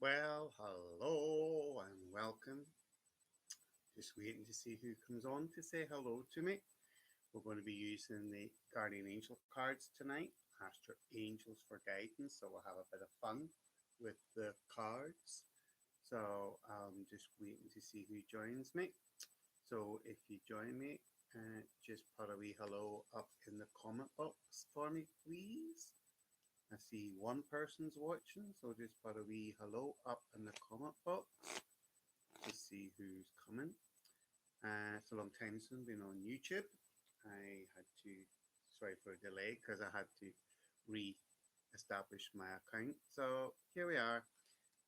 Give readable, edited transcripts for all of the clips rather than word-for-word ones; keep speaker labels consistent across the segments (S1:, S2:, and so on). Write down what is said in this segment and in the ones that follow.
S1: Well, hello and welcome. Just waiting to see who comes on to say hello to me. We're going to be using the Guardian Angel cards tonight. Ask your angels for guidance, so we'll have a bit of fun with the cards. So I'm just waiting to see who joins me. So if you join me, just put a wee hello up in the comment box for me, please. I see one person's watching, so just put a wee hello up in the comment box to see who's coming. It's a long time since I've been on YouTube. I had to, sorry for a delay, because I had to re-establish my account. So here we are.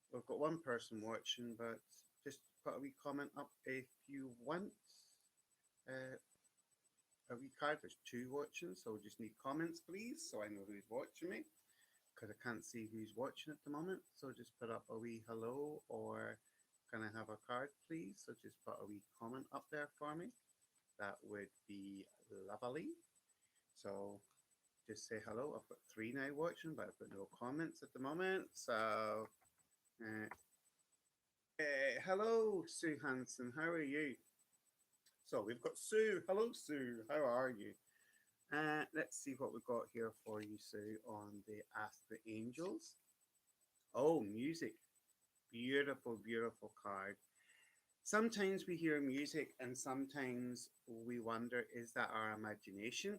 S1: We've got one person watching, but just put a wee comment up if you want uh, a wee card. There's two watching, so we just need comments, please, so I know who's watching me, because I can't see who's watching at the moment. So just put up a wee hello, or can I have a card, please? So just put a wee comment up there for me. That would be lovely. So just say hello. I've got three now watching, but I've got no comments at the moment. So, uh, hello, Sue Hanson. How are you? So we've got Sue. Hello, Sue. How are you? Let's see what we've got here for you, Sue, on the Ask the Angels. Oh, music. Beautiful, beautiful card. Sometimes we hear music and sometimes we wonder, is that our imagination,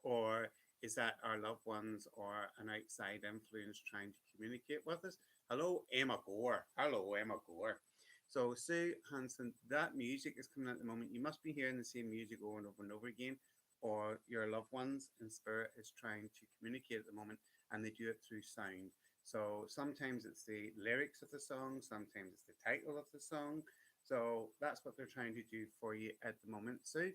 S1: or is that our loved ones or an outside influence trying to communicate with us? Hello, Emma Gore. Hello, Emma Gore. So, Sue Hanson, that music is coming at the moment. You must be hearing the same music over and over and over again, or your loved ones in spirit is trying to communicate at the moment, and they do it through sound. So sometimes it's the lyrics of the song, sometimes it's the title of the song. So that's what they're trying to do for you at the moment, Sue,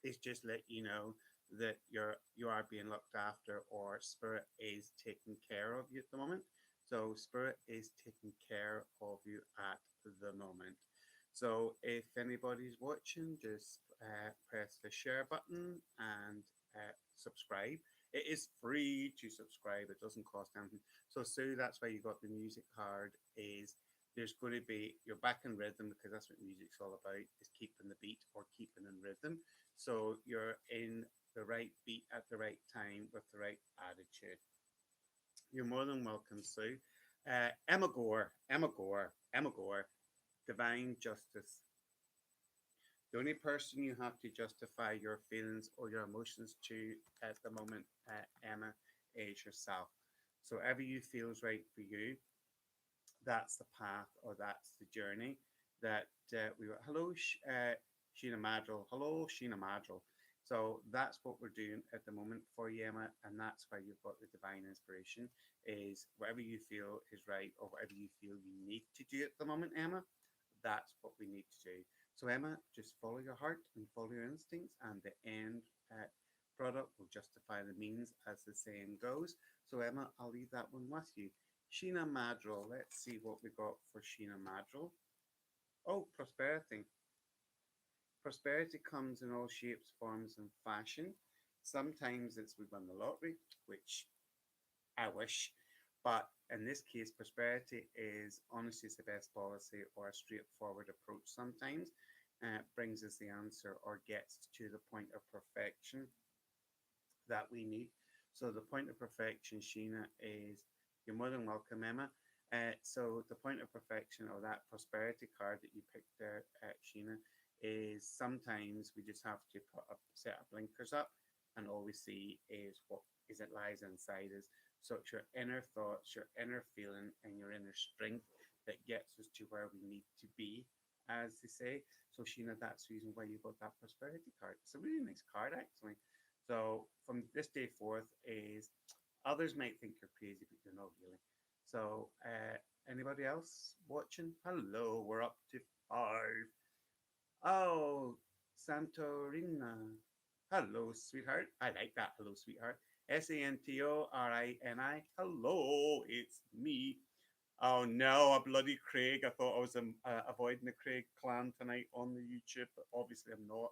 S1: is just let you know that you are being looked after, or spirit is taking care of you at the moment. So spirit is taking care of you at the moment. So if anybody's watching, just press the share button and subscribe. It is free to subscribe. It doesn't cost anything. So Sue, that's why you got the music card. Is there's going to be, you're back in rhythm, because that's what music's all about, is keeping the beat or keeping in rhythm. So you're in the right beat at the right time with the right attitude. You're more than welcome, Sue. Emma Gore, Emma Gore, Emma Gore, divine justice. The only person you have to justify your feelings or your emotions to at the moment, Emma, is yourself. So whatever you feel is right for you, that's the path, or that's the journey that we were. Hello, Sheena Madrill. Hello, Sheena Madrill. So that's what we're doing at the moment for you, Emma, and that's why you've got the divine inspiration. Is whatever you feel is right, or whatever you feel you need to do at the moment, Emma. That's what we need to do. So Emma, just follow your heart and follow your instincts, and the end product will justify the means, as the saying goes. So Emma, I'll leave that one with you. Sheena Madrill. Let's see what we got for Sheena Madrill. Oh, prosperity. Prosperity comes in all shapes, forms, and fashion. Sometimes it's we won the lottery, which I wish. But in this case, prosperity is honesty is the best policy, or a straightforward approach sometimes brings us the answer, or gets to the point of perfection that we need. So the point of perfection, Sheena, is you're more than welcome, Emma. So the point of perfection, or that prosperity card that you picked there, Sheena, is sometimes we just have to put a set of blinkers up, and all we see is what is it lies inside us. So it's your inner thoughts, your inner feeling, and your inner strength that gets us to where we need to be, as they say. So Sheena, that's the reason why you got that prosperity card. It's a really nice card, actually. So from this day forth, is others might think you're crazy, but you're not really. So anybody else watching? Hello, we're up to five. Oh, Santorina. Hello, sweetheart. I like that. Hello, sweetheart. Santorini. Hello, it's me. Oh no, a bloody Craig. I thought I was avoiding the Craig clan tonight on the YouTube, but obviously I'm not.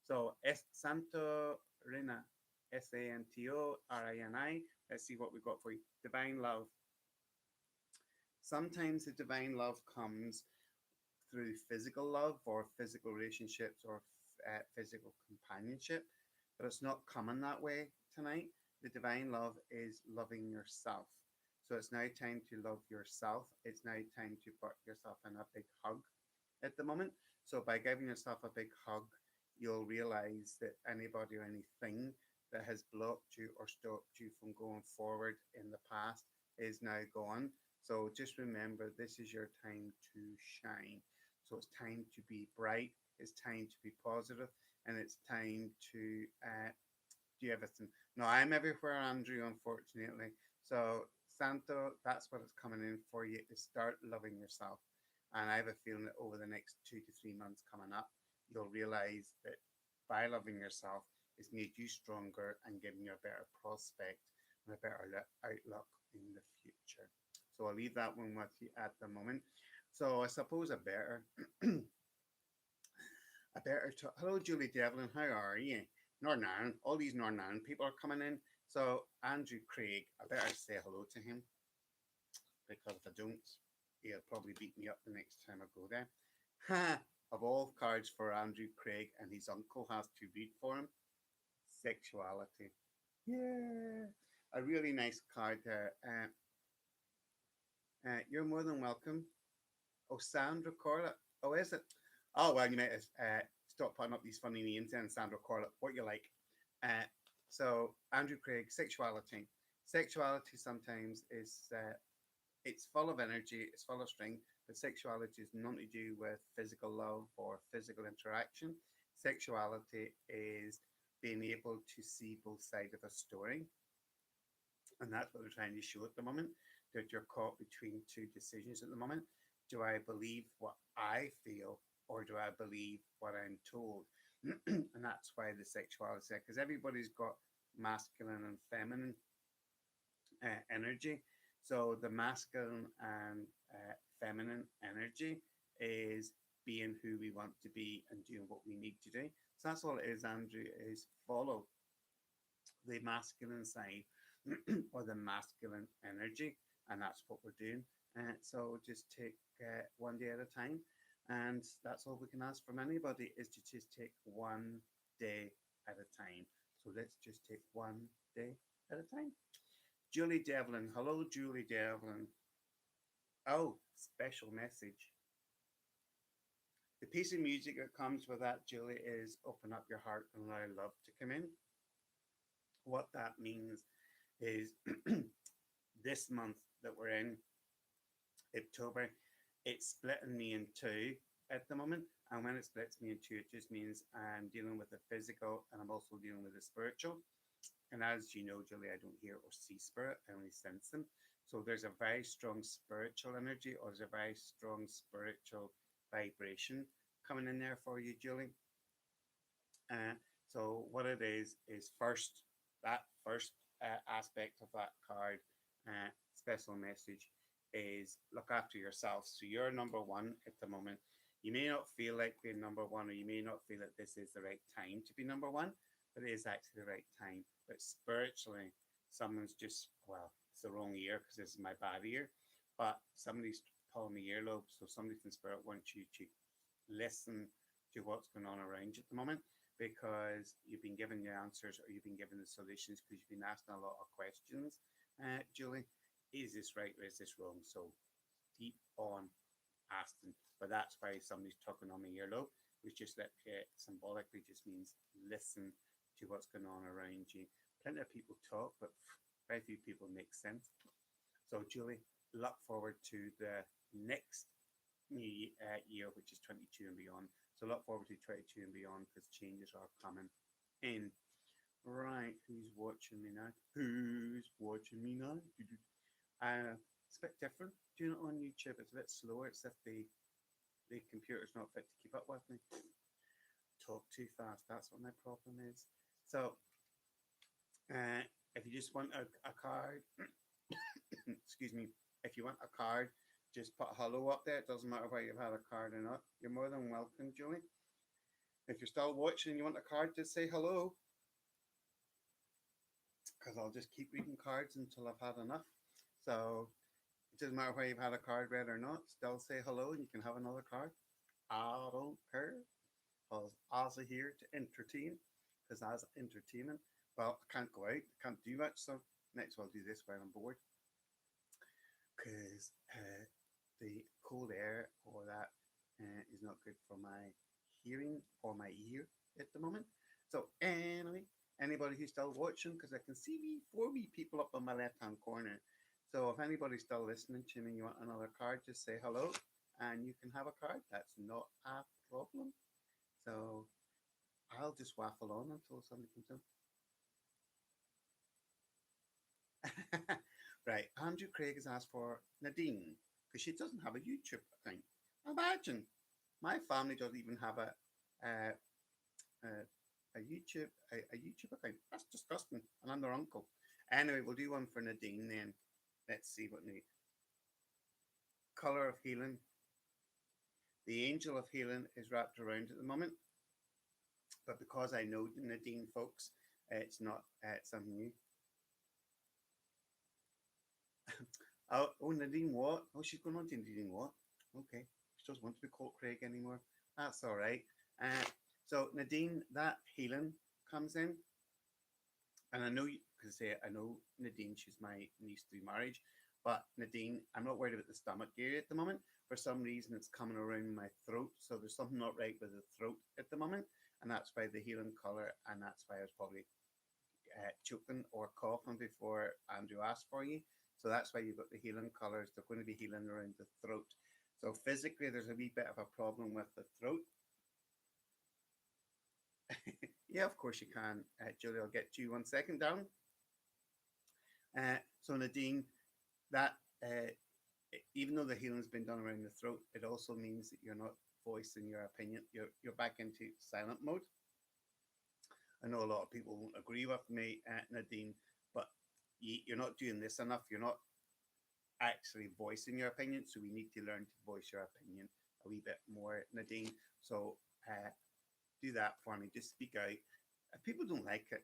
S1: So Santorina. Santorini. Let's see what we got for you. Divine love. Sometimes the divine love comes through physical love or physical relationships or physical companionship, but it's not coming that way tonight. The divine love is loving yourself. So it's now time to love yourself. It's now time to put yourself in a big hug at the moment. So by giving yourself a big hug, you'll realize that anybody or anything that has blocked you or stopped you from going forward in the past is now gone. So just remember, this is your time to shine. So it's time to be bright, it's time to be positive, and it's time to do everything. No, I'm everywhere, Andrew, unfortunately. So, Santo, that's what it's coming in for you is start loving yourself. And I have a feeling that over the next 2 to 3 months coming up, you'll realize that by loving yourself, it's made you stronger and given you a better prospect and a better outlook in the future. So I'll leave that one with you at the moment. So I suppose hello, Julie Devlin, how are you? Nornan, all these Nornan people are coming in. So Andrew Craig, I better say hello to him because if I don't, he'll probably beat me up the next time I go there. Ha! Of all cards for Andrew Craig and his uncle has to read for him, sexuality. Yeah, a really nice card there. You're more than welcome. Oh, Sandra Corlett. Oh, is it? Oh, well, you might stop putting up these funny names and Sandra Corlett, what you like. Uh, so, Andrew Craig, sexuality. Sexuality sometimes is, it's full of energy, it's full of strength, but sexuality is nothing to do with physical love or physical interaction. Sexuality is being able to see both sides of a story. And that's what they're trying to show at the moment, that you're caught between two decisions at the moment. Do I believe what I feel or do I believe what I'm told? And that's why the sexuality, because everybody's got masculine and feminine energy. So the masculine and feminine energy is being who we want to be and doing what we need to do. So that's all it is, Andrew, is follow the masculine side or the masculine energy, and that's what we're doing. So just take one day at a time, and that's all we can ask from anybody is to just take one day at a time. So let's just take one day at a time. Julie Devlin, hello, Julie Devlin. Oh, special message. The piece of music that comes with that, Julie, is open up your heart and allow love to come in. What that means is this month that we're in, October, it's splitting me in two at the moment. And when it splits me in two, it just means I'm dealing with the physical and I'm also dealing with the spiritual. And as you know, Julie, I don't hear or see spirit, I only sense them. So there's a very strong spiritual energy or there's a very strong spiritual vibration coming in there for you, Julie. Uh, so what it is first, that first aspect of that card, special message, is look after yourself. So you're number one at the moment. You may not feel like being number one, or you may not feel that this is the right time to be number one, but it is actually the right time. But spiritually, someone's just, well, it's the wrong ear because this is my bad ear, but somebody's pulling the earlobe. So somebody from spirit wants you to listen to what's going on around you at the moment because you've been given the answers or you've been given the solutions because you've been asking a lot of questions. Julie, is this right or is this wrong? So keep on asking. But that's why somebody's tugging on the earlobe, which just that symbolically just means listen to what's going on around you. Plenty of people talk, but very few people make sense. So, Julie, look forward to the next new year, which is 22 and beyond. So look forward to 22 and beyond because changes are coming in. Right, who's watching me now? Who's watching me now? It's a bit different. Doing it on YouTube, it's a bit slower. It's if the computer's not fit to keep up with me. Talk too fast. That's what my problem is. So, if you just want a card, excuse me, if you want a card, just put hello up there. It doesn't matter whether you've had a card or not. You're more than welcome, Julie. If you're still watching and you want a card, just say hello. Because I'll just keep reading cards until I've had enough. So It doesn't matter whether you've had a card read or not. Still say hello, and you can have another card. I don't care. Because I was here to entertain. Because I was entertaining. Well, I can't go out. I can't do much. So next, I'll do this while I'm bored. Because the cold air or that is not good for my hearing or my ear at the moment. So anyway, anybody who's still watching, because I can see me 4 wee people up on my left hand corner. So if anybody's still listening to me and you want another card, just say hello and you can have a card. That's not a problem. So I'll just waffle on until somebody comes in. Right, Andrew Craig has asked for Nadine because she doesn't have a YouTube account. Imagine my family doesn't even have uh, uh, a YouTube account. That's disgusting, and I'm their uncle. Anyway, we'll do one for Nadine then. Let's see what the color of healing. The angel of healing is wrapped around at the moment, but because I know Nadine, folks, it's not something new. Oh, Nadine what? Oh, she's going on to Nadine what? Okay, she doesn't want to be called Craig anymore. That's all right. Uh, so Nadine, that healing comes in, and I know you because I know Nadine, she's my niece through marriage, but Nadine, I'm not worried about the stomach area at the moment. For some reason, it's coming around my throat, so there's something not right with the throat at the moment, and that's why the healing color, and that's why I was probably choking or coughing before Andrew asked for you. So that's why you've got the healing colors. They're going to be healing around the throat. So physically, there's a wee bit of a problem with the throat. Yeah, of course you can. Julie, I'll get you 1 second down. So Nadine, that even though the healing's been done around the throat, it also means that you're not voicing your opinion. You're back into silent mode. I know a lot of people won't agree with me, Nadine, but you're not doing this enough. You're not actually voicing your opinion. So we need to learn to voice your opinion a wee bit more, Nadine. So do that for me. Just speak out. If people don't like it,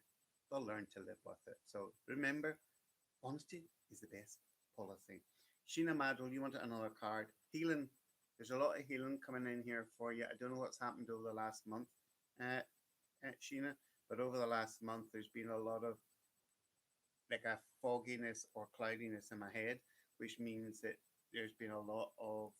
S1: they'll learn to live with it. So remember, honesty is the best policy. Sheena Madrell, you wanted another card. Healing. There's a lot of healing coming in here for you. I don't know what's happened over the last month, uh, Sheena, but over the last month, there's been a lot of like a fogginess or cloudiness in my head, which means that there's been a lot of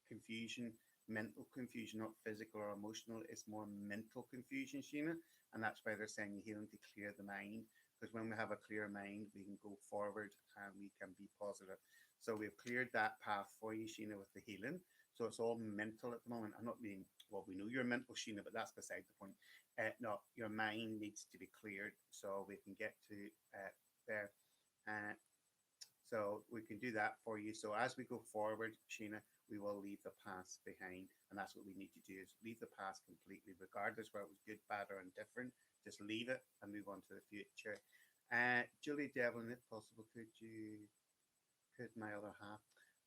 S1: confusion, mental confusion, not physical or emotional. It's more mental confusion, Sheena. And that's why they're saying you're healing to clear the mind. Because when we have a clear mind, we can go forward and we can be positive. So we've cleared that path for you, Sheena, with the healing. So it's all mental at the moment. I'm not being, well, we know you're mental, Sheena, but that's beside the point. No, your mind needs to be cleared so we can get to there. Uh, so we can do that for you. So as we go forward, Sheena, we will leave the past behind. And that's what we need to do is leave the past completely, regardless whether it was good, bad, or indifferent. Just leave it and move on to the future. Julie Devlin, if possible, could my other half?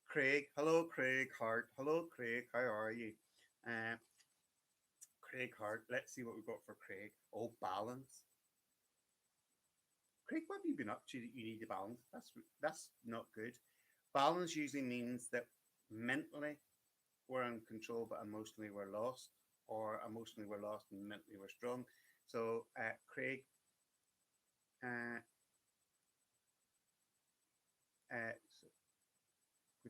S1: Craig, hello, Craig Hart. Hello, Craig, how are you? Uh, Craig Hart, let's see what we've got for Craig. Oh, balance. Craig, what have you been up to that you need to balance? That's not good. Balance usually means that mentally we're in control, but emotionally we're lost, or emotionally we're lost and mentally we're strong. So, Craig, uh, so, I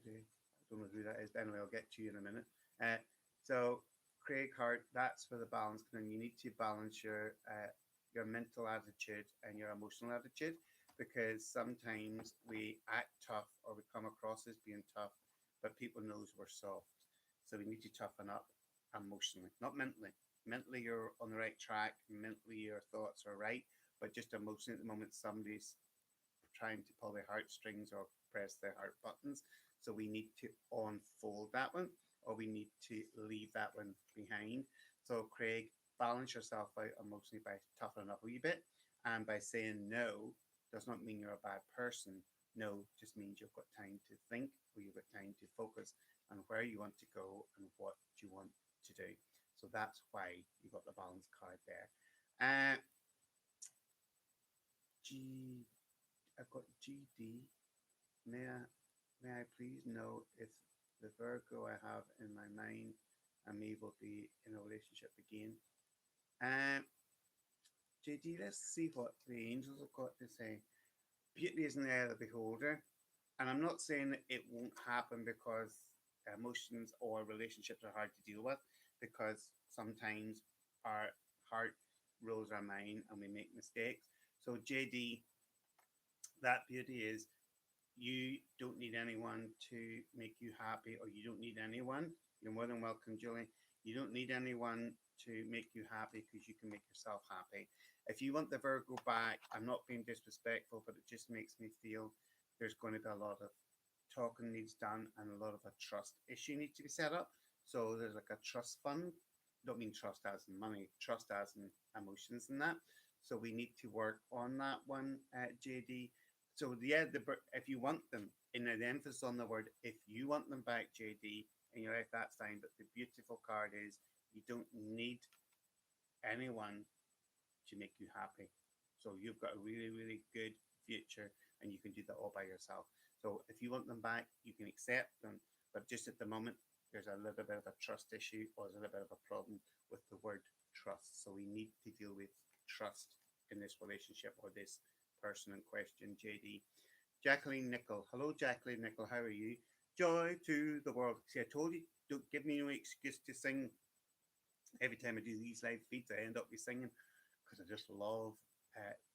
S1: don't know who that is. Anyway, I'll get to you in a minute. So, Craig Hart, that's for the balance. And you need to balance your mental attitude and your emotional attitude because sometimes we act tough or we come across as being tough, but people knows we're soft. So we need to toughen up emotionally, not mentally. Mentally, you're on the right track. Mentally, your thoughts are right, but just emotionally, at the moment, somebody's trying to pull their heartstrings or press their heart buttons. So we need to unfold that one, or we need to leave that one behind. So Craig, balance yourself out emotionally by toughening up a wee bit, and by saying no does not mean you're a bad person. No just means you've got time to think, or you've got time to focus on where you want to go and what you want to do. So that's why you got the balance card there. G I've got GD. May I May I please know if the Virgo I have in my mind and me will be in a relationship again? Um, JD, let's see what the angels have got to say. Beauty is in the eye of the beholder. And I'm not saying that it won't happen because emotions or relationships are hard to deal with, because sometimes our heart rules our mind and we make mistakes. So, JD, that beauty is you don't need anyone to make you happy, or you don't need anyone. You're more than welcome, Julie. You don't need anyone to make you happy because you can make yourself happy. If you want the Virgo back, I'm not being disrespectful, but it just makes me feel there's going to be a lot of talking needs done and a lot of a trust issue needs to be set up. So there's like a trust fund. Don't mean trust as in money, trust as in emotions and that. So we need to work on that one, JD. So yeah, if you want them, in an emphasis on the word, if you want them back, JD, in your life, that's fine. But the beautiful card is you don't need anyone to make you happy. So you've got a really, really good future, and you can do that all by yourself. So if you want them back, you can accept them. But just at the moment, there's a little bit of a trust issue, or there's a little bit of a problem with the word trust. So we need to deal with trust in this relationship or this person in question, JD. Jacqueline Nickel. Hello, Jacqueline Nickel. How are you? Joy to the world. See, I told you, don't give me no excuse to sing. Every time I do these live feeds, I end up with singing because I just love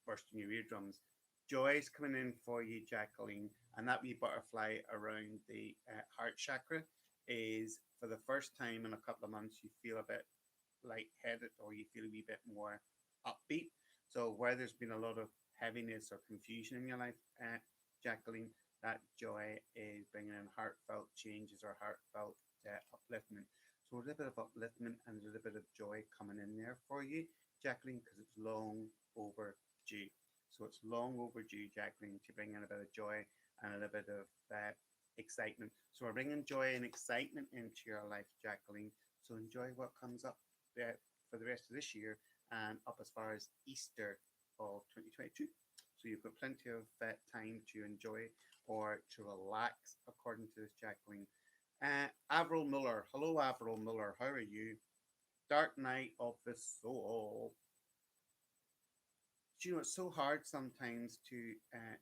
S1: bursting your eardrums. Joy's coming in for you, Jacqueline, and that wee butterfly around the heart chakra is for the first time in a couple of months. You feel a bit lightheaded, or you feel a wee bit more upbeat. So where there's been a lot of heaviness or confusion in your life, Jacqueline, that joy is bringing in heartfelt changes or heartfelt upliftment. So a little bit of upliftment and a little bit of joy coming in there for you, Jacqueline, because it's long overdue. So it's long overdue, Jacqueline, to bring in a bit of joy and a little bit of excitement. So we're bringing joy and excitement into your life, Jacqueline. So enjoy what comes up for the rest of this year and up as far as Easter of 2022. So you've got plenty of time to enjoy or to relax, according to this, Jacqueline. Avril Miller. Hello, Avril Miller. How are you? Dark Night of the Soul. Do you know, it's so hard sometimes to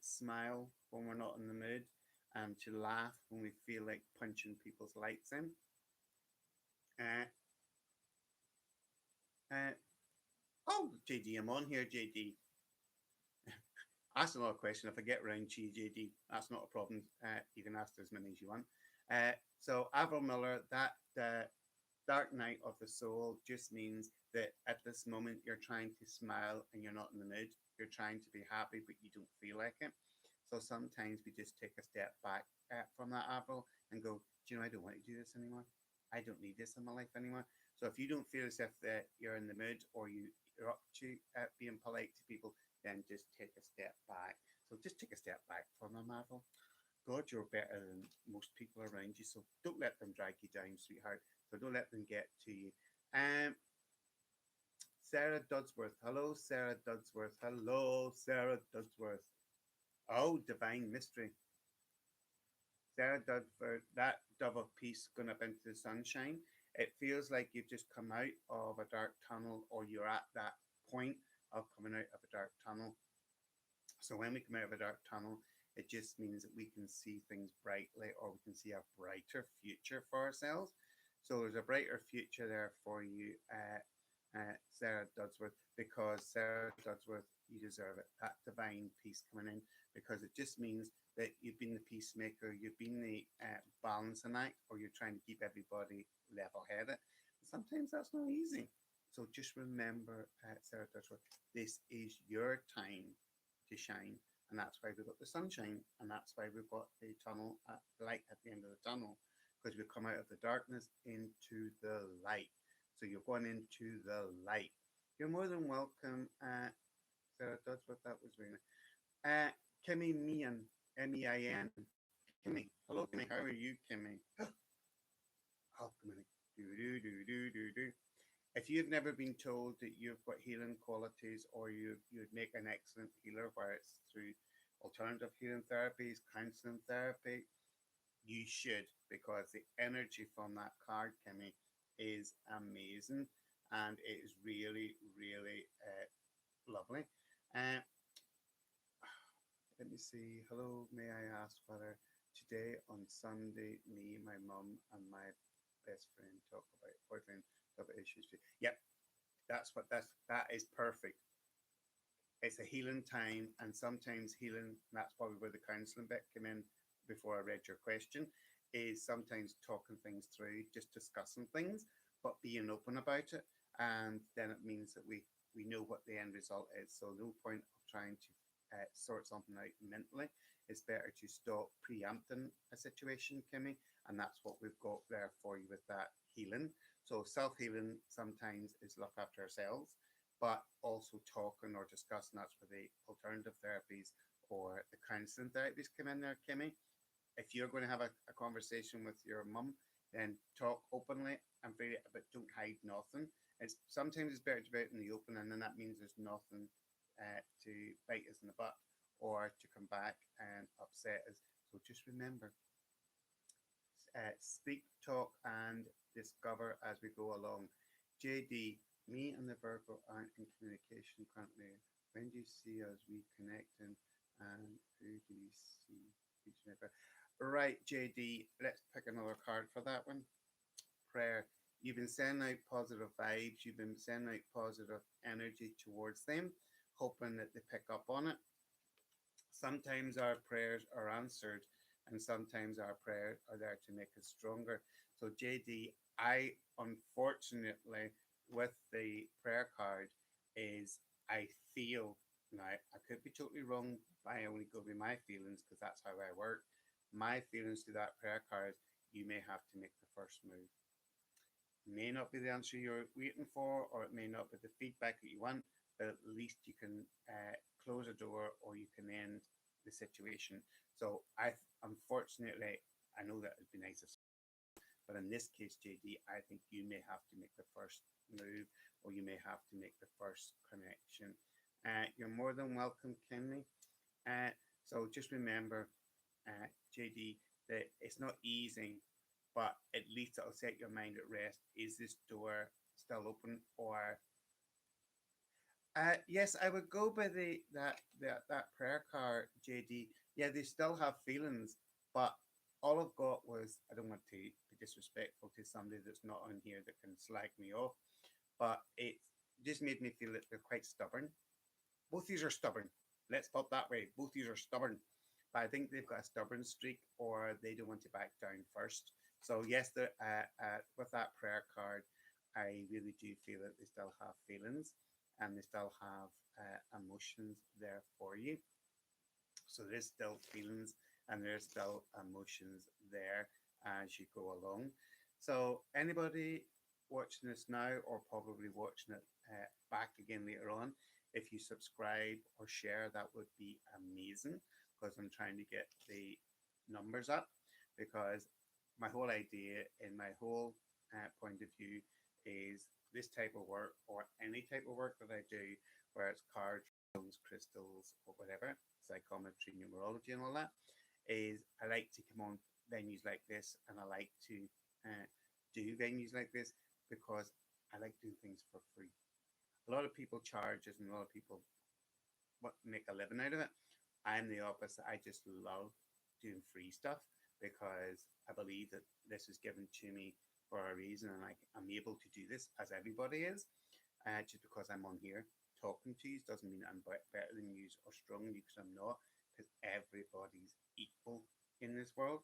S1: smile when we're not in the mood and to laugh when we feel like punching people's lights in. Uh, uh, oh, JD, I'm on here, JD. Ask another question. If I get round to you, JD, that's not a problem. You can ask as many as you want. So, Avril Miller, that Dark Night of the Soul just means that at this moment you're trying to smile and you're not in the mood. You're trying to be happy, but you don't feel like it. So sometimes we just take a step back from that, Avril, and go, do you know, I don't want to do this anymore. I don't need this in my life anymore. So if you don't feel as if that you're in the mood, or you're up to being polite to people, then just take a step back. So just take a step back from them, Avril. God, you're better than most people around you. So don't let them drag you down, sweetheart. So don't let them get to you. Um, Sarah Dudsworth. Hello, Sarah Dudsworth. Hello, Sarah Dudsworth. Oh, divine mystery. Sarah Dudsworth, that dove of peace going up into the sunshine. It feels like you've just come out of a dark tunnel, or you're at that point of coming out of a dark tunnel. So when we come out of a dark tunnel, it just means that we can see things brightly, or we can see a brighter future for ourselves. So there's a brighter future there for you, Sarah Dudsworth, because Sarah Dudsworth, you deserve it. That divine peace coming in, because it just means that you've been the peacemaker, you've been the balancing act, or you're trying to keep everybody level headed. Sometimes that's not easy. So just remember, Sarah Dudsworth, this is your time to shine. And that's why we've got the sunshine. And that's why we've got the tunnel, the light at the end of the tunnel, because we've come out of the darkness into the light. So you're going into the light. You're more than welcome. Sarah Dudsworth, that was really nice. Kimmy Meehan, Mein. Kimmy. Hello, Kimmy. How are you, Kimmy? Oh, Kimmy. Do, do, do, do, do, do. If you've never been told that you've got healing qualities, or you'd make an excellent healer, where it's through alternative healing therapies, counseling therapy, you should, because the energy from that card, Kimmy, is amazing, and it is really, really lovely. Uh, Let me see. Hello, may I ask whether today on Sunday, me, my mum, and my best friend talk about boyfriend talk about issues? Yep, that is perfect. It's a healing time, and sometimes healing. That's probably where the counselling bit came in. Before I read your question, is sometimes talking things through, just discussing things, but being open about it, and then it means that we know what the end result is. So no point of trying to sort something out mentally. It's better to stop preempting a situation, Kimmy, and that's what we've got there for you with that healing. So self healing sometimes is look after ourselves, but also talking or discussing. That's where the alternative therapies or the counselling therapies come in there, Kimmy. If you're going to have a conversation with your mum, then talk openly and freely, but don't hide nothing. It's sometimes it's better to be out in the open, and then that means there's nothing to bite us in the butt or to come back and upset us. So just remember, speak, talk, and discover as we go along. JD, me and the Virgo aren't in communication currently. When do you see us reconnecting, and who do you see each other? Right, JD, let's pick another card for that one. Prayer. You've been sending out positive vibes, you've been sending out positive energy towards them, hoping that they pick up on it. Sometimes our prayers are answered, and sometimes our prayers are there to make us stronger. So, JD, I unfortunately, with the prayer card, is I feel now, I could be totally wrong. I only go with my feelings because that's how I work. My feelings to that prayer card, you may have to make the first move. May not be the answer you're waiting for, or it may not be the feedback that you want, but at least you can close a door or you can end the situation. So unfortunately, I know that would be nice, but in this case, JD, I think you may have to make the first move, or you may have to make the first connection. You're more than welcome, Kenley. So just remember, JD, that it's not easy, but at least it'll set your mind at rest. Is this door still open, or yes, I would go by that prayer card, JD. Yeah, they still have feelings, but all I've got was, I don't want to be disrespectful to somebody that's not on here that can slag me off, but it just made me feel that they're quite stubborn. Both these are stubborn. Let's put it that way. Both these are stubborn, but I think they've got a stubborn streak, or they don't want to back down first. So yes, with that prayer card, I really do feel that they still have feelings, and they still have emotions there for you. So there's still feelings and there's still emotions there as you go along. So anybody watching this now, or probably watching it back again later on, if you subscribe or share, that would be amazing, because I'm trying to get the numbers up, because my whole idea and my whole point of view is this type of work, or any type of work that I do, where it's cards, crystals, or whatever, psychometry, numerology, and all that, is I like to come on venues like this, and I like to do venues like this because I like doing things for free. A lot of people charge us, and a lot of people make a living out of it. I'm the opposite. I just love doing free stuff because I believe that this is given to me for a reason, and I'm able to do this as everybody is. Just because I'm on here talking to you doesn't mean I'm better than you or stronger than you, because I'm not. Because everybody's equal in this world.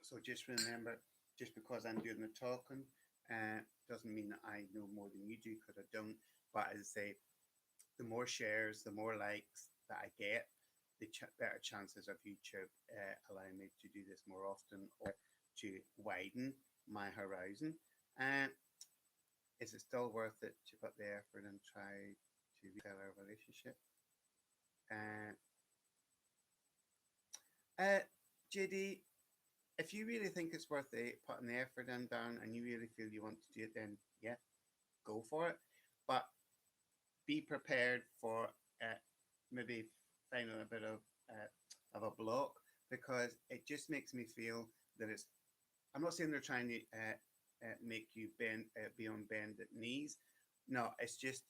S1: So just remember, just because I'm doing the talking, doesn't mean that I know more than you do, because I don't. But as I say, the more shares, the more likes that I get, the better chances of YouTube allowing me to do this more often, or to widen my horizon. Uh, is it still worth it to put the effort and try to retell our relationship? Uh, uh, JD, if you really think it's worth it, putting the effort in, down, and you really feel you want to do it, then yeah, go for it. But be prepared for maybe finding a bit of a block, because it just makes me feel that it's. I'm not saying they're trying to make you bend, be on bended knees. No, it's just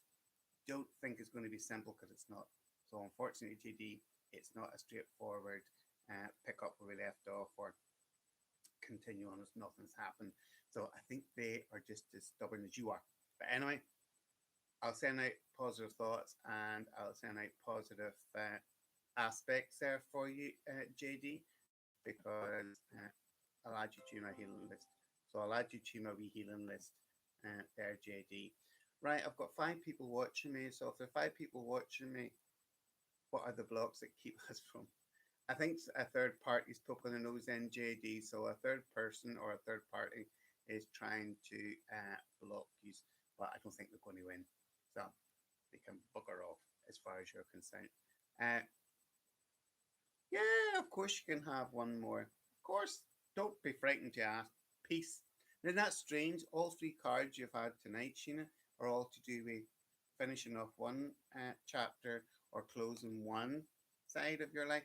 S1: don't think it's going to be simple because it's not. So unfortunately, JD, it's not a straightforward pick up where we left off or continue on as nothing's happened. So I think they are just as stubborn as you are. But anyway, I'll send out positive thoughts and I'll send out positive aspects there for you, JD, because I'll add you to my healing list. So I'll add you to my wee healing list there, JD. Right, I've got 5 people watching me. So if there are 5 people watching me, what are the blocks that keep us from? I think a third party's poking their nose in, JD. So a third person or a third party is trying to block you, but I don't think they're going to win. So they can bugger off as far as you're concerned. Uh, yeah, of course you can have one more. Of course, don't be frightened to ask. Peace. Isn't that strange? All 3 cards you've had tonight, Sheena, are all to do with finishing off one chapter or closing one side of your life.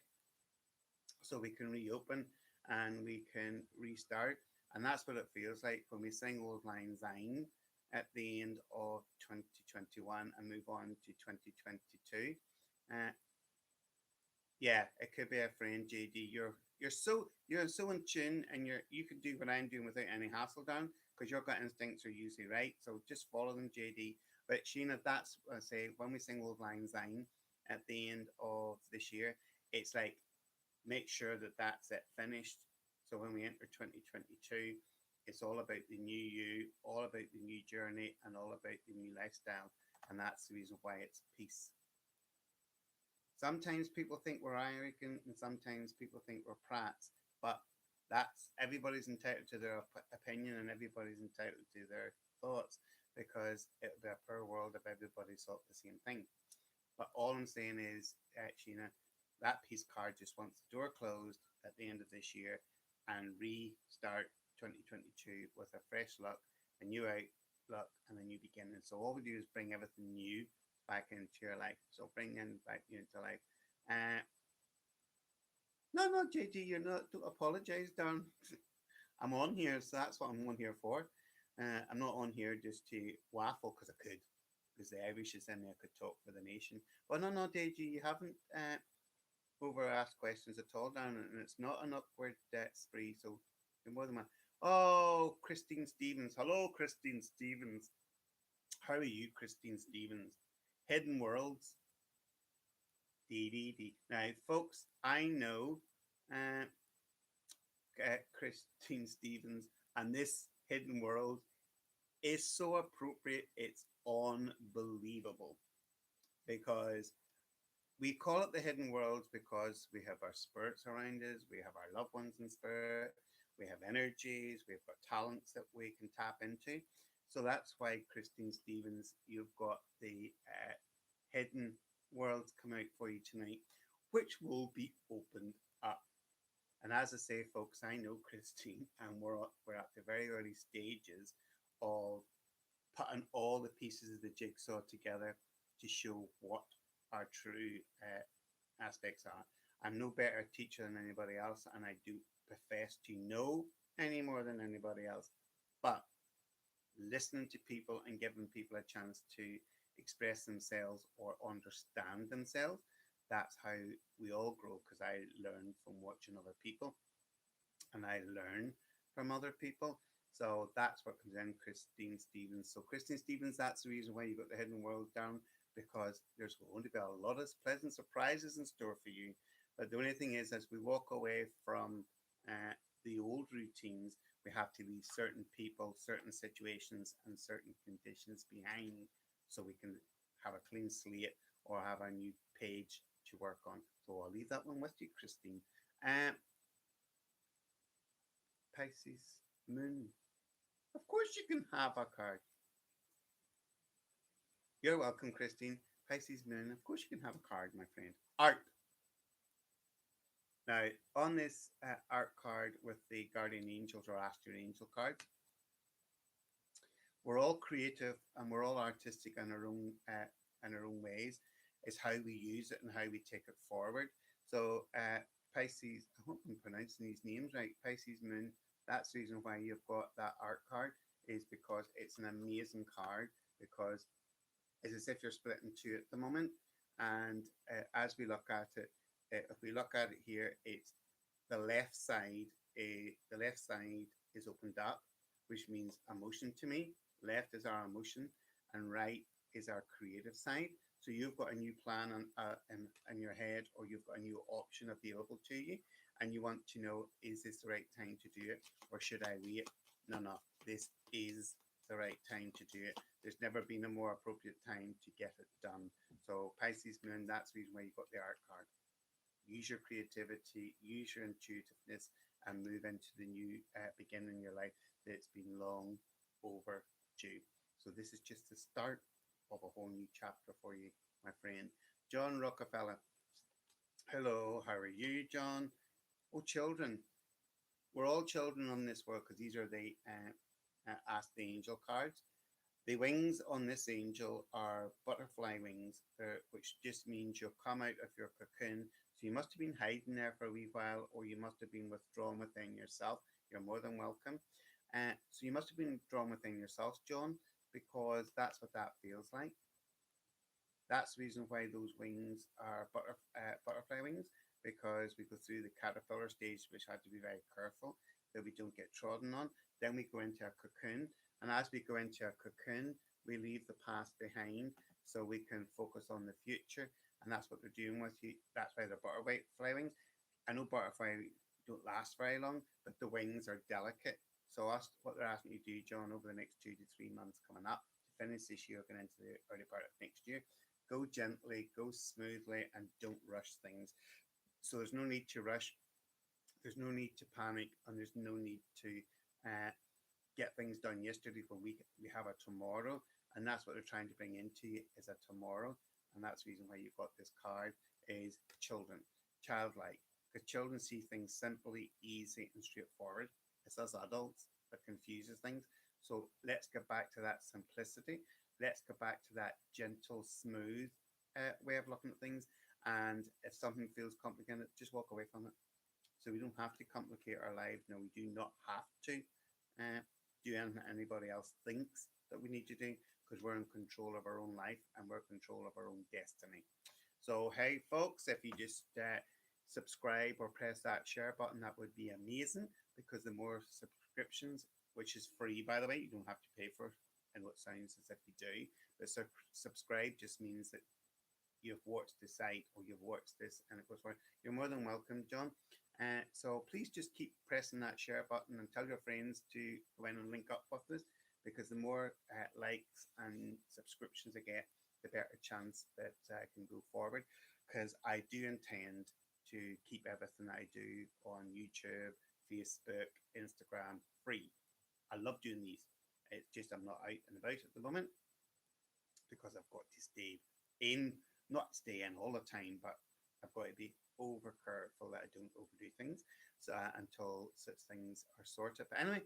S1: So we can reopen and we can restart. And that's what it feels like when we sing Old Lang Syne at the end of 2021 and move on to 2022. Uh, yeah, it could be a friend, JD. You're so in tune, and you can do what I'm doing without any hassle down because your gut instincts are usually right. So just follow them, JD. But Sheena, that's what I say when we sing Old Lang Syne at the end of this year. It's like make sure that that's it finished. So when we enter 2022, it's all about the new you, all about the new journey, and all about the new lifestyle. And that's the reason why it's peace. Sometimes people think we're arrogant, and sometimes people think we're prats. But that's everybody's entitled to their opinion, and everybody's entitled to their thoughts because it would be a poor world if everybody thought the same thing. But all I'm saying is, Sheena, that piece card just wants the door closed at the end of this year and restart 2022 with a fresh look, a new outlook, and a new beginning. So all we do is bring everything new back into your life. So bring in back into life. Uh, no, no, JD, you're not. Don't apologize, darling. I'm on here, so that's what I'm on here for. I'm not on here just to waffle because I could, because the Irish is in there, could talk for the nation. But no, no, Deji, you haven't over asked questions at all, down, and it's not an upward spree. So you're more than one. Oh, Christine Stevens. Hello, Christine Stevens. How are you, Christine Stevens? Hidden Worlds. Dee dee dee. Now, folks, I know uh, Christine Stevens, and this Hidden World is so appropriate. It's unbelievable because we call it the hidden worlds because we have our spirits around us, we have our loved ones in spirit, we have energies, we've got talents that we can tap into. So that's why, Christine Stevens, you've got the hidden worlds come out for you tonight, which will be opened up. And as I say, folks, I know Christine, and we're at the very early stages of putting all the pieces of the jigsaw together to show what our true aspects are. I'm no better teacher than anybody else, and I do profess to know any more than anybody else. But listening to people and giving people a chance to express themselves or understand themselves, that's how we all grow. Because I learn from watching other people, and I learn from other people. So that's what comes in, Christine Stevens. So Christine Stevens, that's the reason why you got the hidden world down, because there's going to be a lot of pleasant surprises in store for you. But the only thing is, as we walk away from the old routines, we have to leave certain people, certain situations, and certain conditions behind so we can have a clean slate or have a new page to work on. So I'll leave that one with you, Christine. Uh, Pisces Moon. Of course, you can have a card. You're welcome, Christine. Pisces Moon. Of course, you can have a card, my friend. Art. Now, on this art card with the Guardian Angels or Astral Angel card, we're all creative and we're all artistic in our own ways. It's how we use it and how we take it forward. So Pisces, I hope I'm pronouncing these names right. Pisces Moon. That's the reason why you've got that art card, is because it's an amazing card, because it's as if you're split in two at the moment. And as we look at it, if we look at it here, it's the left side. The left side is opened up, which means emotion to me. Left is our emotion, and right is our creative side. So you've got a new plan in your head, or you've got a new option available to you, and you want to know, is this the right time to do it, or should I wait? No, no, this is the right time to do it. There's never been a more appropriate time to get it done. So Pisces Moon, that's the reason why you got the art card. Use your creativity, use your intuitiveness, and move into the new beginning in your life that's been long overdue. So this is just the start of a whole new chapter for you, my friend. John Rockefeller. Hello, how are you, John? Oh, children. We're all children on this world, because these are the Ask the Angel cards. The wings on this angel are butterfly wings, which just means you'll come out of your cocoon. So you must have been hiding there for a wee while, or you must have been withdrawn within yourself. You're more than welcome. So you must have been drawn within yourself, John, because that's what that feels like. That's the reason why those wings are butterfly wings, because we go through the caterpillar stage, which had to be very careful that we don't get trodden on. Then we go into a cocoon, and as we go into a cocoon, we leave the past behind so we can focus on the future. And that's what they're doing with you. That's why they're butterfly wings. I know butterfly don't last very long, but the wings are delicate. So that's what they're asking you to do, John, over the next 2 to 3 months coming up to finish this year, going into the early part of next year. Go gently, go smoothly, and don't rush things. So there's no need to rush. There's no need to panic, and there's no need to get things done yesterday when we have a tomorrow. And that's what they're trying to bring into you, is a tomorrow. And that's the reason why you've got this card, is children, childlike. Because children see things simply, easy, and straightforward. It's us adults that confuses things. So let's get back to that simplicity. Let's go back to that gentle, smooth way of looking at things. And if something feels complicated, just walk away from it. So we don't have to complicate our lives. No, we do not have to do anything anybody else thinks that we need to do, because we're in control of our own life, and we're in control of our own destiny. So, hey, folks, if you just subscribe or press that share button, that would be amazing, because the more subscriptions, which is free, by the way, you don't have to pay for it, and what sounds as if you do, but subscribe just means that you've watched the site, or you've watched this and it goes forward. You're more than welcome, John. So please just keep pressing that share button, and tell your friends to go in and link up with us, because the more likes and subscriptions I get, the better chance that I can go forward, because I do intend to keep everything I do on YouTube, Facebook, Instagram free. I love doing these. It's just I'm not out and about at the moment, because I've got to stay in, not stay in all the time, but I've got to be over careful that I don't overdo things, so until such things are sorted. But anyway,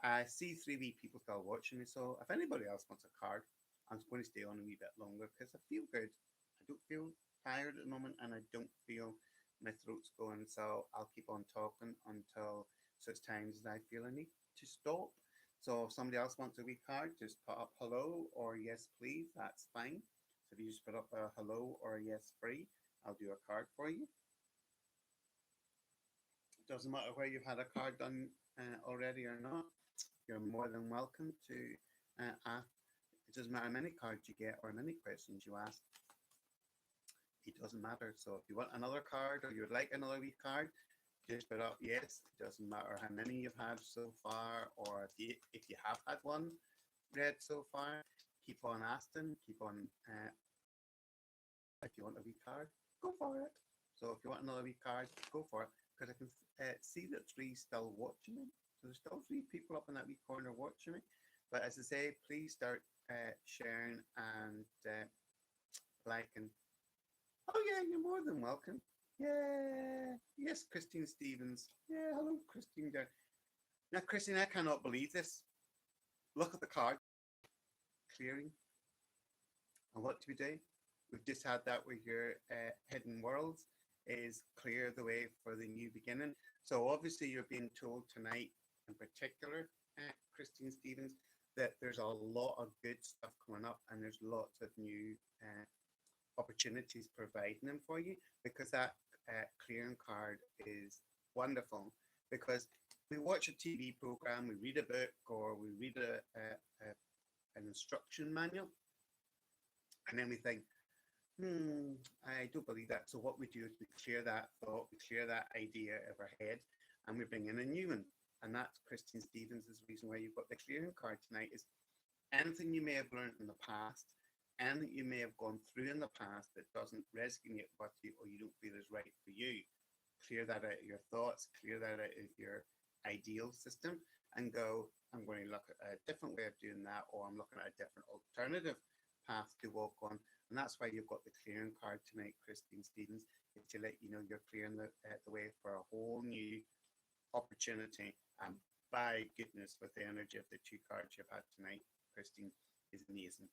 S1: I see 3 wee people still watching me, so if anybody else wants a card, I'm going to stay on a wee bit longer, because I feel good. I don't feel tired at the moment, and I don't feel my throat's going, so I'll keep on talking until such times as I feel I need to stop. So if somebody else wants a wee card, just put up hello or yes please, that's fine. So if you just put up a hello or a yes free, I'll do a card for you. It doesn't matter where you've had a card done already or not. You're more than welcome to ask. It doesn't matter how many cards you get or how many questions you ask. It doesn't matter. So if you want another card, or you would like another wee card, just put up yes. It doesn't matter how many you've had so far, or if you have had one read so far, keep on asking. Keep on. If you want a wee card, go for it. So if you want another wee card, go for it, because I can see that 3 still watching me. So there's still 3 people up in that wee corner watching me. But as I say, please start sharing and liking. Oh yeah, you're more than welcome. Yeah. Yes, Christine Stevens. Yeah, hello, Christine. Now, Christine, I cannot believe this. Look at the card. Clearing. And what do we do? We've just had that with your Hidden Worlds. is clear the way for the new beginning. So obviously you're being told tonight, in particular, Christine Stevens, that there's a lot of good stuff coming up and there's lots of new opportunities providing them for you, because that clearing card is wonderful. Because we watch a TV program, we read a book, or we read an instruction manual, and then we think, I don't believe that. So what we do is we clear that thought, we clear that idea of our head, and we bring in a new one. And that's Christine Stevens' reason why you've got the clearing card tonight is anything you may have learned in the past, anything you may have gone through in the past that doesn't resonate with you or you don't feel is right for you. Clear that out of your thoughts, clear that out of your ideal system, and go, I'm going to look at a different way of doing that, or I'm looking at a different alternative path to walk on. And that's why you've got the clearing card tonight, Christine Stevens, is to let you know you're clearing the way for a whole new opportunity. And by goodness, with the energy of the two cards you've had tonight, Christine, is amazing.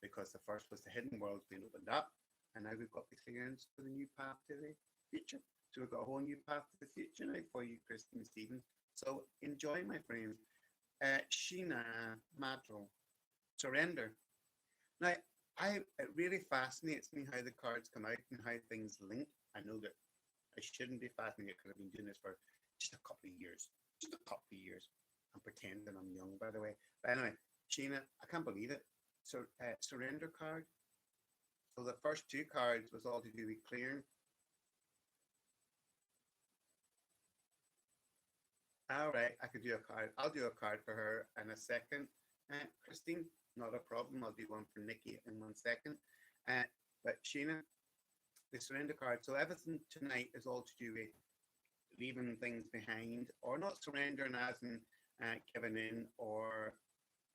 S1: Because the first was the hidden world being opened up, and now we've got the clearance for the new path to the future. So we've got a whole new path to the future now for you, Christine Stevens. So enjoy, my friends. Sheena Madrell, surrender. Now, it really fascinates me how the cards come out and how things link. I know that I shouldn't be fascinated because I've been doing this for just a couple of years. Just a couple of years. I'm pretending I'm young, by the way. But anyway, Sheena, I can't believe it. So, surrender card. So the first two cards was all to do with clearing. All right, I could do a card. I'll do a card for her in a second. Christine, not a problem. I'll do one for Nikki in 1 second. Uh, but Sheena, the surrender card. So everything tonight is all to do with leaving things behind, or not surrendering as in giving in or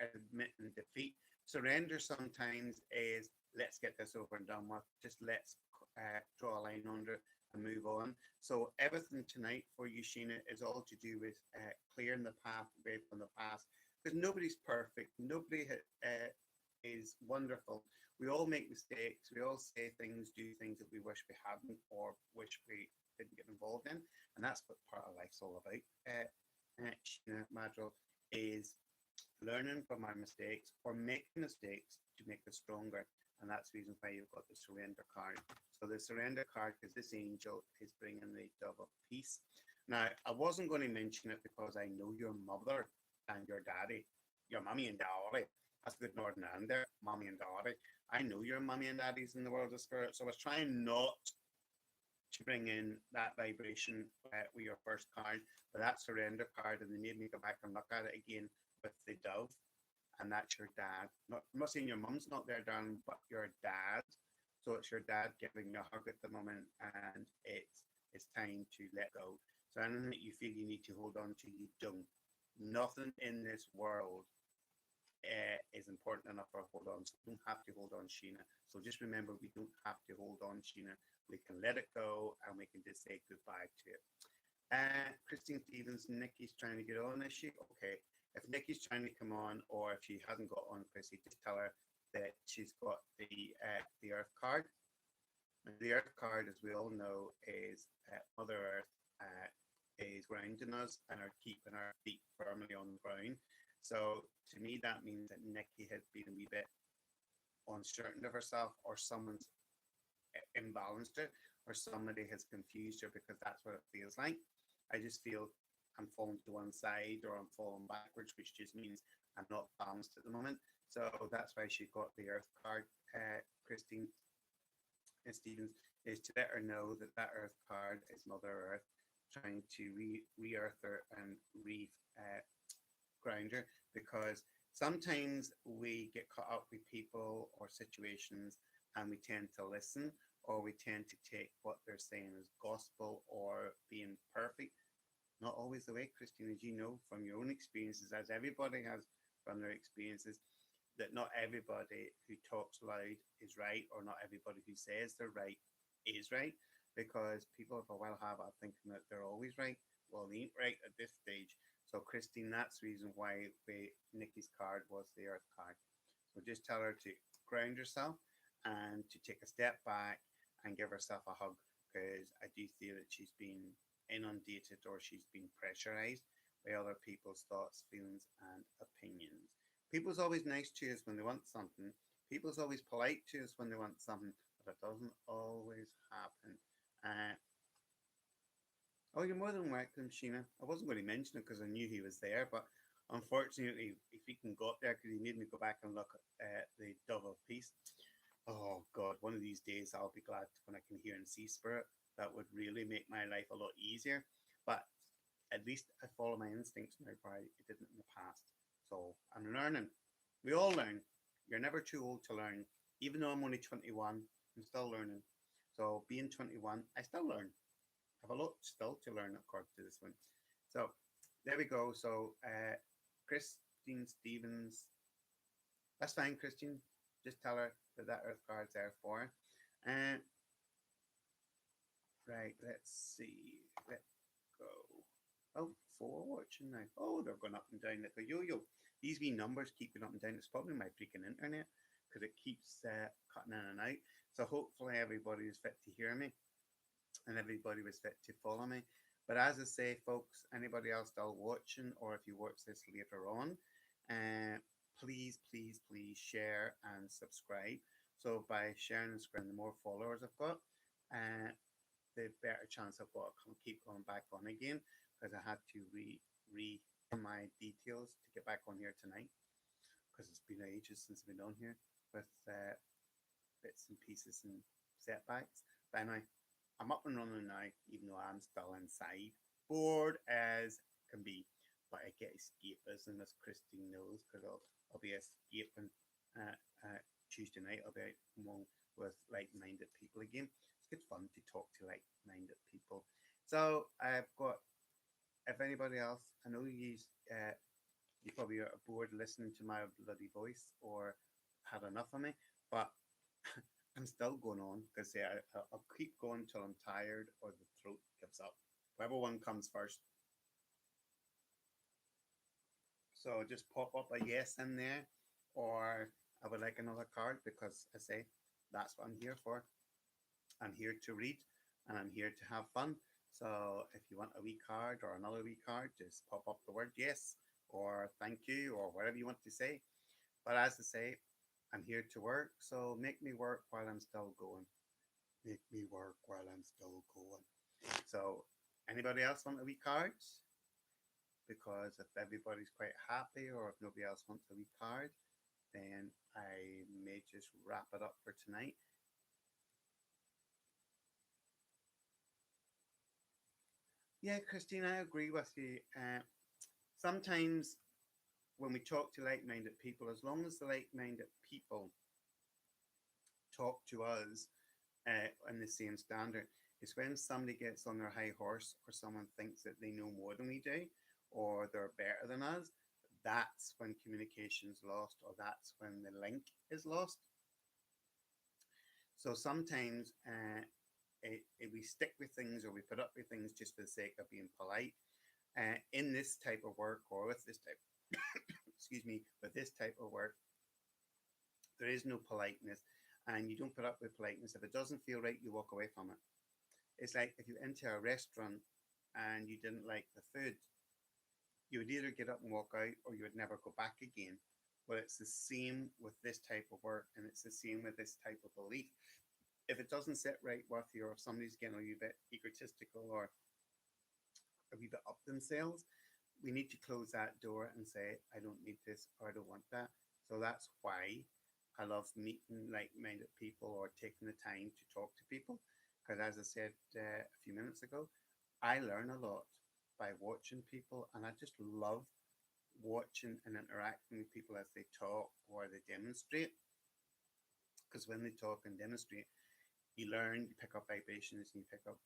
S1: admitting defeat. Surrender sometimes is let's get this over and done with. Just let's draw a line under and move on. So everything tonight for you, Sheena, is all to do with clearing the path away from the past. Because nobody's perfect. Nobody is wonderful. We all make mistakes. We all say things, do things that we wish we hadn't or wish we didn't get involved in. And that's what part of life's all about. Sheena Madrell, is learning from our mistakes or making mistakes to make us stronger. And that's the reason why you've got the surrender card. So the surrender card, because this angel is bringing the dove of peace. Now, I wasn't going to mention it because I know your mother and your daddy, your mummy and daddy. That's good Northern Ireland there, mummy and daddy. I know your mummy and daddies in the world of spirit. So I was trying not to bring in that vibration with your first card, but that surrender card, and they made me go back and look at it again with the dove, and that's your dad. I'm not saying your mum's not there, darling, but your dad. So it's your dad giving you a hug at the moment, and it's time to let go. So anything that you feel you need to hold on to, you don't. Nothing in this world is important enough for a hold on. So you don't have to hold on, Sheena. So just remember, we don't have to hold on, Sheena. We can let it go, and we can just say goodbye to it. Christine Stevens, Nikki's trying to get on, is she? Okay. If Nikki's trying to come on, or if she hasn't got on, Chrissy, just tell her that she's got the Earth card. And the Earth card, as we all know, is Mother Earth is grounding us and are keeping our feet firmly on the ground. So to me, that means that Nikki has been a wee bit uncertain of herself, or someone's imbalanced her, or somebody has confused her, because that's what it feels like. I just feel I'm falling to one side or I'm falling backwards, which just means I'm not balanced at the moment. So that's why she got the Earth card, Christine Stevens, is to let her know that that Earth card is Mother Earth trying to re-earth her and ground her, because sometimes we get caught up with people or situations and we tend to listen, or we tend to take what they're saying as gospel or being perfect. Not always the way, Christine, as you know from your own experiences, as everybody has from their experiences, that not everybody who talks loud is right, or not everybody who says they're right is right, because people for a while have a thinking that they're always right. Well, they ain't right at this stage. So, Christine, that's the reason why Nikki's card was the Earth card. So just tell her to ground herself and to take a step back and give herself a hug, because I do feel that she's been inundated or she's been pressurized by other people's thoughts, feelings, and opinions. People's always nice to us when they want something. People's always polite to us when they want something, but it doesn't always happen. Uh, oh, you're more than welcome, Sheena. I wasn't going to mention it because I knew he was there, but unfortunately, if he can go up there, because he made me go back and look at the Dove of Peace. Oh God, one of these days I'll be glad when I can hear and see spirit. That would really make my life a lot easier. But at least I follow my instincts now, where I didn't in the past. So I'm learning. We all learn. You're never too old to learn. Even though I'm only 21, I'm still learning. So being 21, I still learn. I have a lot still to learn according to this one. So there we go. So Christine Stevens, that's fine, Christine. Just tell her that that Earth card's there for her. Uh, right, let's see. Let's go. Oh, four watching now. Oh, they're going up and down like a yo-yo. These wee numbers keep going up and down. It's probably my freaking internet because it keeps cutting in and out. So hopefully everybody is fit to hear me and everybody was fit to follow me. But as I say, folks, anybody else still watching, or if you watch this later on, uh, please, please, please share and subscribe. So by sharing and subscribing, the more followers I've got, uh, the better chance I've got to keep going back on again because I had to re my details to get back on here tonight because it's been ages since I've been on here with bits and pieces and setbacks. But anyway, I'm up and running now, even though I'm still inside, bored as can be. But I get escapism, as Christine knows, because I'll be escaping uh, Tuesday night. I'll be out among with like-minded people again. It's good fun to talk to like-minded people. So I've got. If anybody else, I know you probably are bored listening to my bloody voice or had enough of me, but I'm still going on because I'll keep going till I'm tired or the throat gives up. Whichever one comes first. So just pop up a yes in there, or I would like another card because I say that's what I'm here for. I'm here to read and I'm here to have fun. So if you want a wee card or another wee card, just pop up the word yes or thank you or whatever you want to say. But as I say, I'm here to work, so make me work while I'm still going. Make me work while I'm still going. So, anybody else want a wee cards? Because if everybody's quite happy, or if nobody else wants a wee card, then I may just wrap it up for tonight. Yeah, Christine, I agree with you. Sometimes when we talk to like-minded people, as long as the like-minded people talk to us in the same standard, is when somebody gets on their high horse or someone thinks that they know more than we do or they're better than us, that's when communication is lost or that's when the link is lost. So sometimes we stick with things or we put up with things just for the sake of being polite. In this type of work or with this type, excuse me, with this type of work, there is no politeness and you don't put up with politeness. If it doesn't feel right, you walk away from it. It's like if you enter a restaurant and you didn't like the food, you would either get up and walk out or you would never go back again. Well, it's the same with this type of work and it's the same with this type of belief. If it doesn't sit right with you or if somebody's getting a wee bit egotistical or a wee bit up themselves, we need to close that door and say, I don't need this or I don't want that. So that's why I love meeting like minded people or taking the time to talk to people. Because as I said a few minutes ago, I learn a lot by watching people and I just love watching and interacting with people as they talk or they demonstrate. Because when they talk and demonstrate, you learn, you pick up vibrations, and you pick up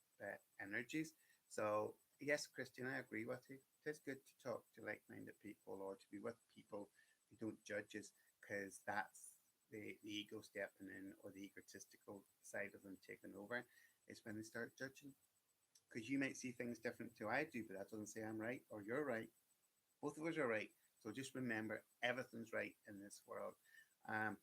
S1: energies. So yes, Christian, I agree with you. It's good to talk to like-minded people or to be with people who don't judge us, because that's the ego stepping in or the egotistical side of them taking over. Is when they start judging, because you might see things different to I do, but that doesn't say I'm right or you're right. Both of us are right. So just remember, everything's right in this world. Um,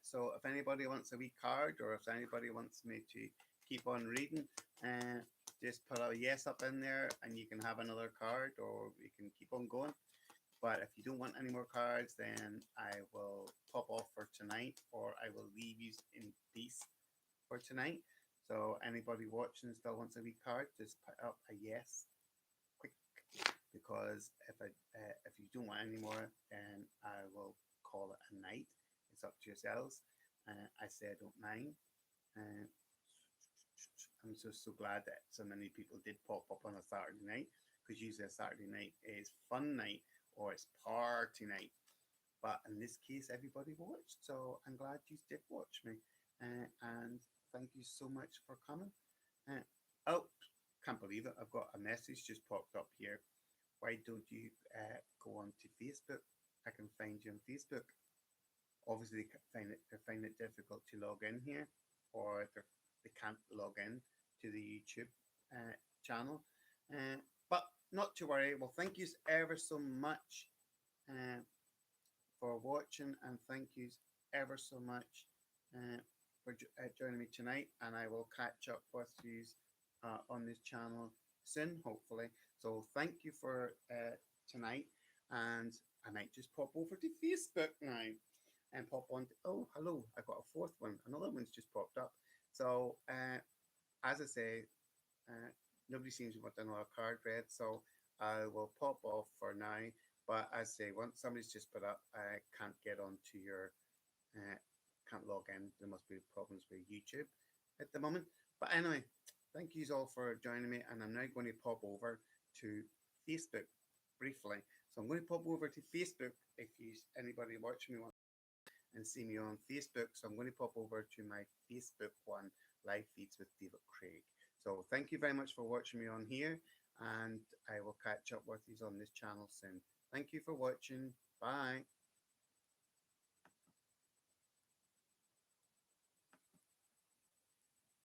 S1: so if anybody wants a wee card or if anybody wants me to keep on reading. Uh, just put a yes up in there, and you can have another card, or we can keep on going. But if you don't want any more cards, then I will pop off for tonight, or I will leave you in peace for tonight. So anybody watching still wants a wee card, just put up a yes, quick, because if you don't want any more, then I will call it a night. It's up to yourselves. I say I don't mind. Uh, I'm so glad that so many people did pop up on a Saturday night, because usually a Saturday night is fun night or it's party night. But in this case, everybody watched, so I'm glad you did watch me. And thank you so much for coming. Uh, oh, can't believe it! I've got a message just popped up here. Why don't you go on to Facebook? I can find you on Facebook. Obviously, they find it difficult to log in here, or they can't log in to the YouTube channel. Uh, but not to worry. Well, thank you ever so much uh, for watching, and thank you ever so much for joining me tonight. And I will catch up with you on this channel soon, hopefully. So thank you for tonight, and I might just pop over to Facebook now and pop on. Oh, hello! I got a fourth one. Another one's just popped up. So as I say, uh, nobody seems to want another card read, so I will pop off for now. But as I say, once somebody's just put up, I can't get onto your, uh, can't log in. There must be problems with YouTube at the moment. But anyway, thank you all for joining me, and I'm now going to pop over to Facebook briefly. So I'm going to pop over to Facebook if you anybody watching me and see me on Facebook. So I'm going to pop over to my Facebook one, Live Feeds with David Craig. So thank you very much for watching me on here, and I will catch up with you on this channel soon. Thank you for watching. Bye.